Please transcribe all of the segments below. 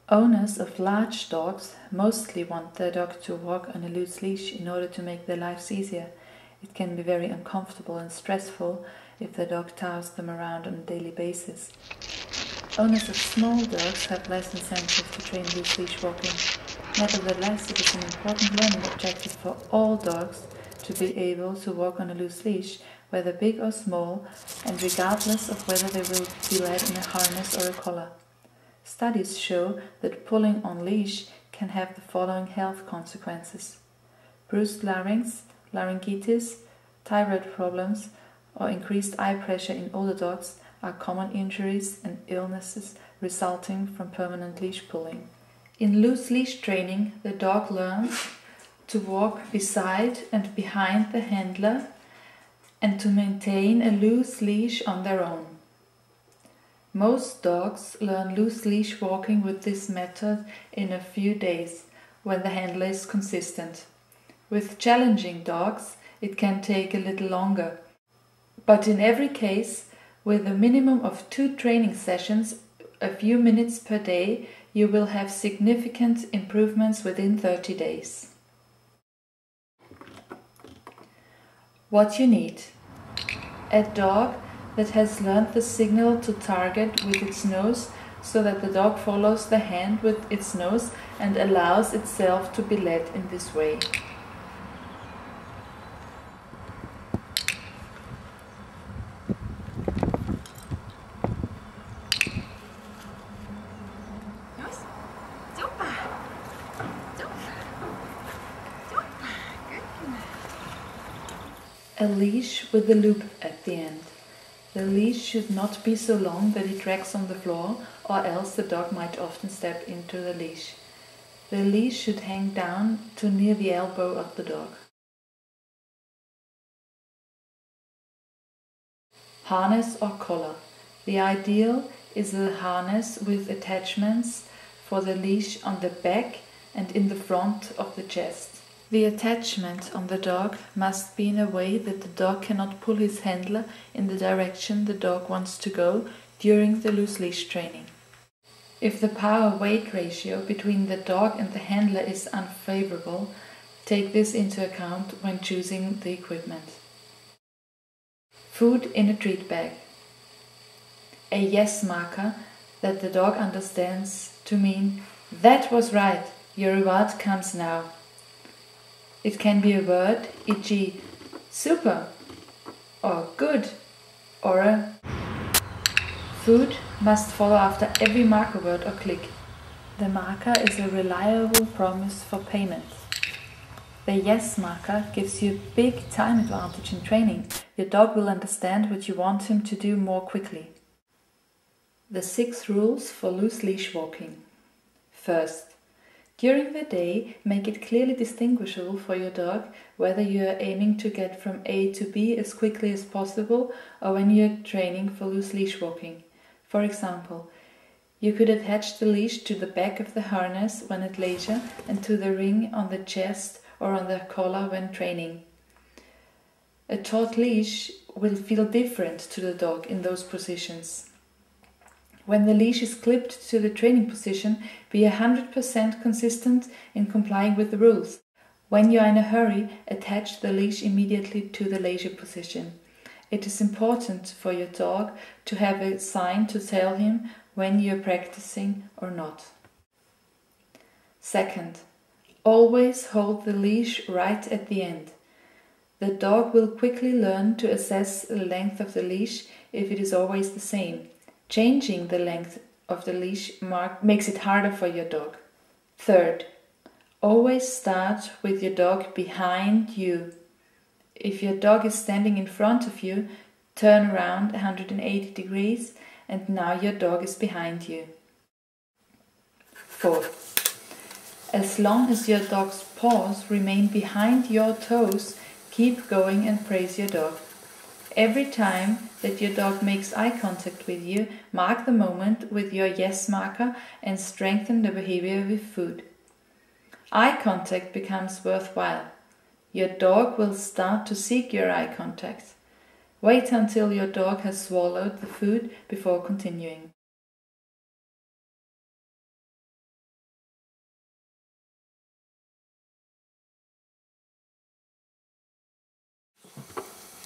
Owners of large dogs mostly want their dog to walk on a loose leash in order to make their lives easier. It can be very uncomfortable and stressful if the dog tows them around on a daily basis. Owners of small dogs have less incentive to train loose leash walking. Nevertheless, it is an important learning objective for all dogs to be able to walk on a loose leash, whether big or small, and regardless of whether they will be led in a harness or a collar. Studies show that pulling on leash can have the following health consequences: bruised larynx, laryngitis, thyroid problems, or increased eye pressure in older dogs are common injuries and illnesses resulting from permanent leash pulling. In loose leash training, the dog learns to walk beside and behind the handler and to maintain a loose leash on their own. Most dogs learn loose leash walking with this method in a few days, when the handler is consistent. With challenging dogs, it can take a little longer. But in every case, with a minimum of 2 training sessions, a few minutes per day, you will have significant improvements within 30 days. What you need: a dog that has learned the signal to target with its nose, so that the dog follows the hand with its nose and allows itself to be led in this way. A leash with a loop at the end. The leash should not be so long that it drags on the floor, or else the dog might often step into the leash. The leash should hang down to near the elbow of the dog. Harness or collar. The ideal is a harness with attachments for the leash on the back and in the front of the chest. The attachment on the dog must be in a way that the dog cannot pull his handler in the direction the dog wants to go during the loose leash training. If the power-weight ratio between the dog and the handler is unfavorable, take this into account when choosing the equipment. Food in a treat bag. A yes marker that the dog understands to mean, "That was right, your reward comes now." It can be a word, e.g. super, or good, or a food must follow after every marker word or click. The marker is a reliable promise for payment. The yes marker gives you a big time advantage in training. Your dog will understand what you want him to do more quickly. The 6 rules for loose leash walking. First, during the day, make it clearly distinguishable for your dog whether you are aiming to get from A to B as quickly as possible or when you are training for loose leash walking. For example, you could attach the leash to the back of the harness when at leisure and to the ring on the chest or on the collar when training. A taut leash will feel different to the dog in those positions. When the leash is clipped to the training position, be 100% consistent in complying with the rules. When you are in a hurry, attach the leash immediately to the leisure position. It is important for your dog to have a sign to tell him when you are practicing or not. Second, always hold the leash right at the end. The dog will quickly learn to assess the length of the leash if it is always the same. Changing the length of the leash mark makes it harder for your dog. Third, always start with your dog behind you. If your dog is standing in front of you, turn around 180 degrees and now your dog is behind you. Fourth, as long as your dog's paws remain behind your toes, keep going and praise your dog. Every time that your dog makes eye contact with you, mark the moment with your yes marker and strengthen the behavior with food. Eye contact becomes worthwhile. Your dog will start to seek your eye contact. Wait until your dog has swallowed the food before continuing.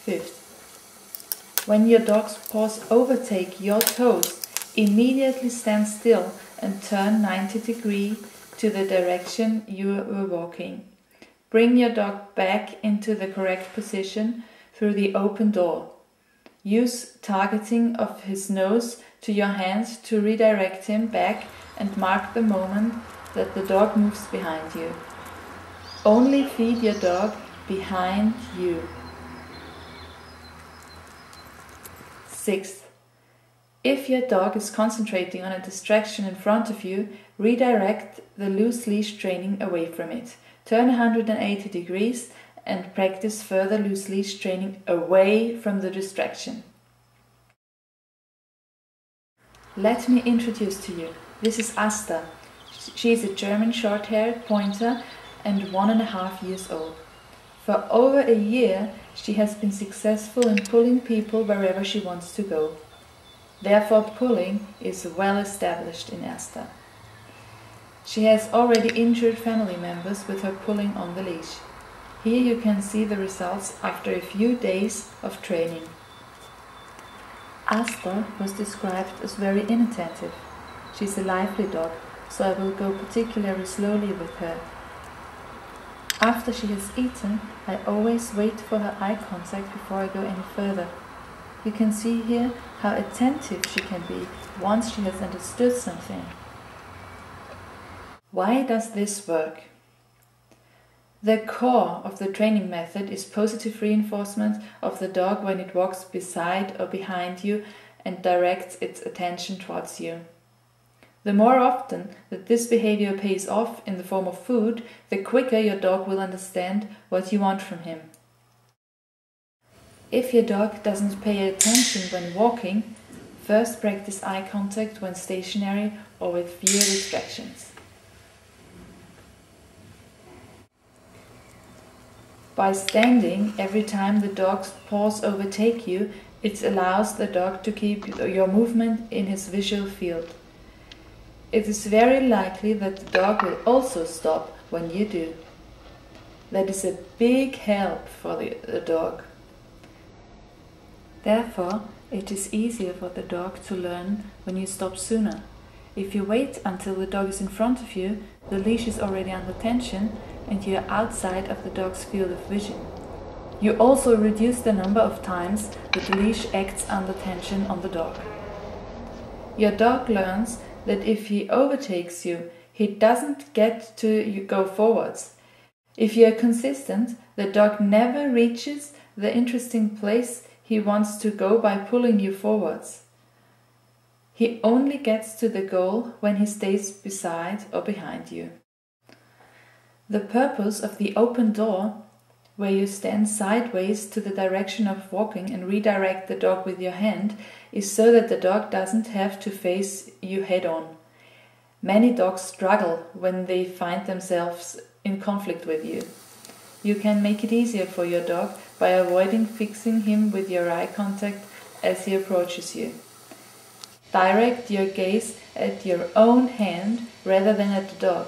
Fifth, when your dog's paws overtake your toes, immediately stand still and turn 90 degrees to the direction you were walking. Bring your dog back into the correct position through the open door. Use targeting of his nose to your hands to redirect him back and mark the moment that the dog moves behind you. Only feed your dog behind you. Sixth, if your dog is concentrating on a distraction in front of you, redirect the loose leash training away from it. Turn 180 degrees and practice further loose leash training away from the distraction. Let me introduce to you. This is Asta. She is a German short-haired pointer and 1.5 years old. For over a year, she has been successful in pulling people wherever she wants to go. Therefore, pulling is well established in Asta. She has already injured family members with her pulling on the leash. Here you can see the results after a few days of training. Asta was described as very inattentive. She's a lively dog, so I will go particularly slowly with her. After she has eaten, I always wait for her eye contact before I go any further. You can see here how attentive she can be once she has understood something. Why does this work? The core of the training method is positive reinforcement of the dog when it walks beside or behind you and directs its attention towards you. The more often that this behavior pays off in the form of food, the quicker your dog will understand what you want from him. If your dog doesn't pay attention when walking, first practice eye contact when stationary or with fewer distractions. By standing every time the dog's paws overtake you, it allows the dog to keep your movement in his visual field. It is very likely that the dog will also stop when you do. That is a big help for the dog. Therefore, it is easier for the dog to learn when you stop sooner. If you wait until the dog is in front of you, the leash is already under tension and you are outside of the dog's field of vision. You also reduce the number of times that the leash acts under tension on the dog. Your dog learns that if he overtakes you, he doesn't get to go forwards. If you are consistent, the dog never reaches the interesting place he wants to go by pulling you forwards. He only gets to the goal when he stays beside or behind you. The purpose of the open door, where you stand sideways to the direction of walking and redirect the dog with your hand, is so that the dog doesn't have to face you head on. Many dogs struggle when they find themselves in conflict with you. You can make it easier for your dog by avoiding fixing him with your eye contact as he approaches you. Direct your gaze at your own hand rather than at the dog,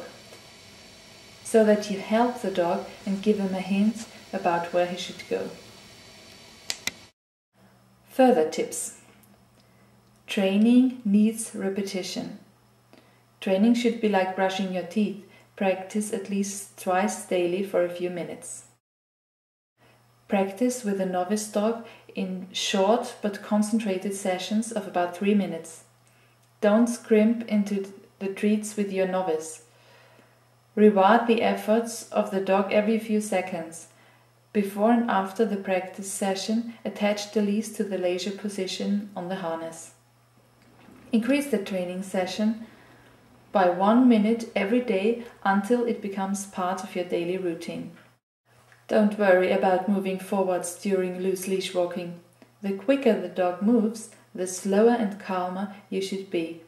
so that you help the dog and give him a hint about where he should go. Further tips. Training needs repetition. Training should be like brushing your teeth. Practice at least twice daily for a few minutes. Practice with a novice dog in short but concentrated sessions of about 3 minutes. Don't scrimp into the treats with your novice. Reward the efforts of the dog every few seconds. Before and after the practice session, attach the leash to the leisure position on the harness. Increase the training session by 1 minute every day until it becomes part of your daily routine. Don't worry about moving forwards during loose leash walking. The quicker the dog moves, the slower and calmer you should be.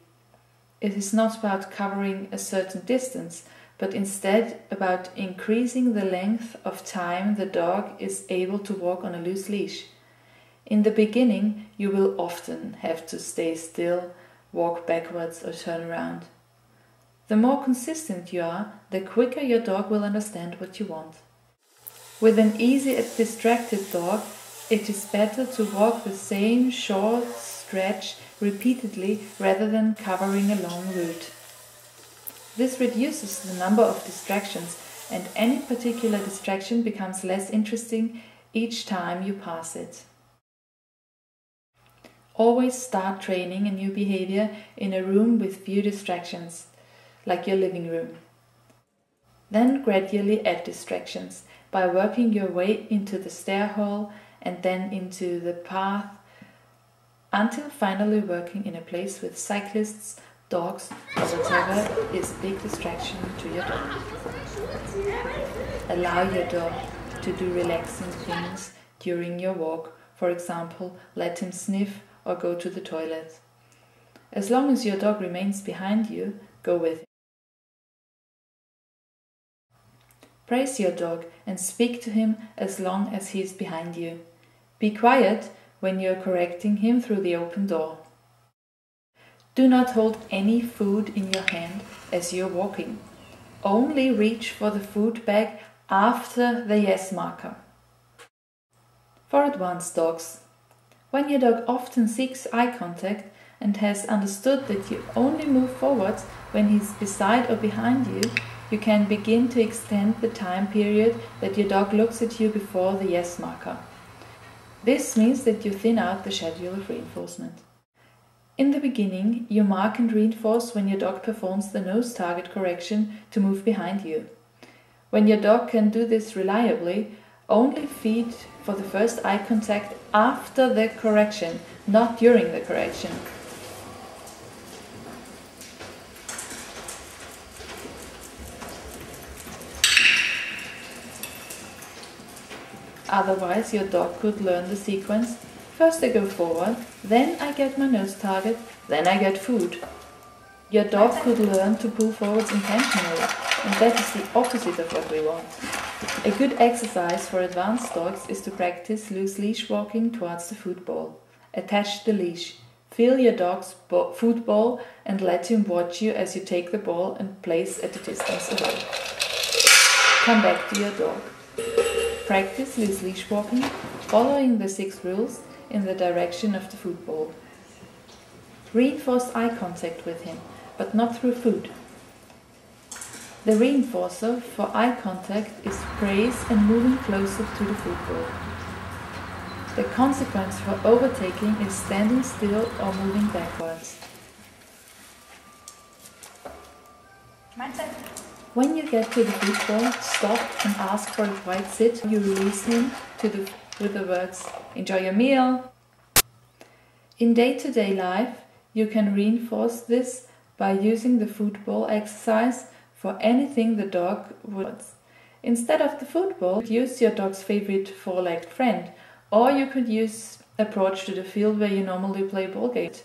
It is not about covering a certain distance, but instead about increasing the length of time the dog is able to walk on a loose leash. In the beginning, you will often have to stay still, walk backwards or turn around. The more consistent you are, the quicker your dog will understand what you want. With an easy distracted dog, It is better to walk the same short stretch repeatedly rather than covering a long route. This reduces the number of distractions, and any particular distraction becomes less interesting each time you pass it. Always start training a new behavior in a room with few distractions, like your living room. Then gradually add distractions by working your way into the stair hall and then into the path, until finally working in a place with cyclists, dogs, or whatever is a big distraction to your dog. Allow your dog to do relaxing things during your walk. For example, let him sniff or go to the toilet. As long as your dog remains behind you, go with him. Praise your dog and speak to him as long as he is behind you. Be quiet when you are correcting him through the open door. Do not hold any food in your hand as you are walking. Only reach for the food bag after the yes marker. For advanced dogs, when your dog often seeks eye contact and has understood that you only move forwards when he is beside or behind you, you can begin to extend the time period that your dog looks at you before the yes marker. This means that you thin out the schedule of reinforcement. In the beginning, you mark and reinforce when your dog performs the nose target correction to move behind you. When your dog can do this reliably, only feed for the first eye contact after the correction, not during the correction. Otherwise, your dog could learn the sequence: first I go forward, then I get my nose target, then I get food. Your dog could learn to pull forwards intentionally, and that is the opposite of what we want. A good exercise for advanced dogs is to practice loose leash walking towards the food bowl. Attach the leash, feel your dog's food bowl, and let him watch you as you take the ball and place at a distance away. Come back to your dog. Practice loose leash walking, following the 6 rules in the direction of the food bowl. Reinforce eye contact with him, but not through food. The reinforcer for eye contact is praise and moving closer to the food bowl. The consequence for overtaking is standing still or moving backwards. When you get to the food bowl, stop and ask for a quiet sit. You release him with the words, "Enjoy your meal." In day-to-day life, you can reinforce this by using the food bowl exercise for anything the dog would. Instead of the food bowl, use your dog's favorite 4-legged friend, or you could use approach to the field where you normally play ball games.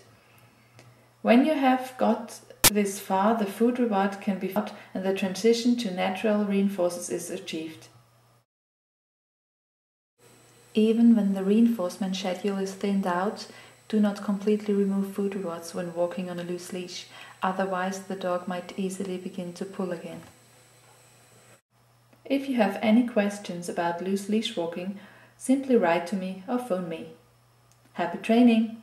When you have got this far, the food reward can be found and the transition to natural reinforcers is achieved. Even when the reinforcement schedule is thinned out, do not completely remove food rewards when walking on a loose leash, otherwise the dog might easily begin to pull again. If you have any questions about loose leash walking, simply write to me or phone me. Happy training!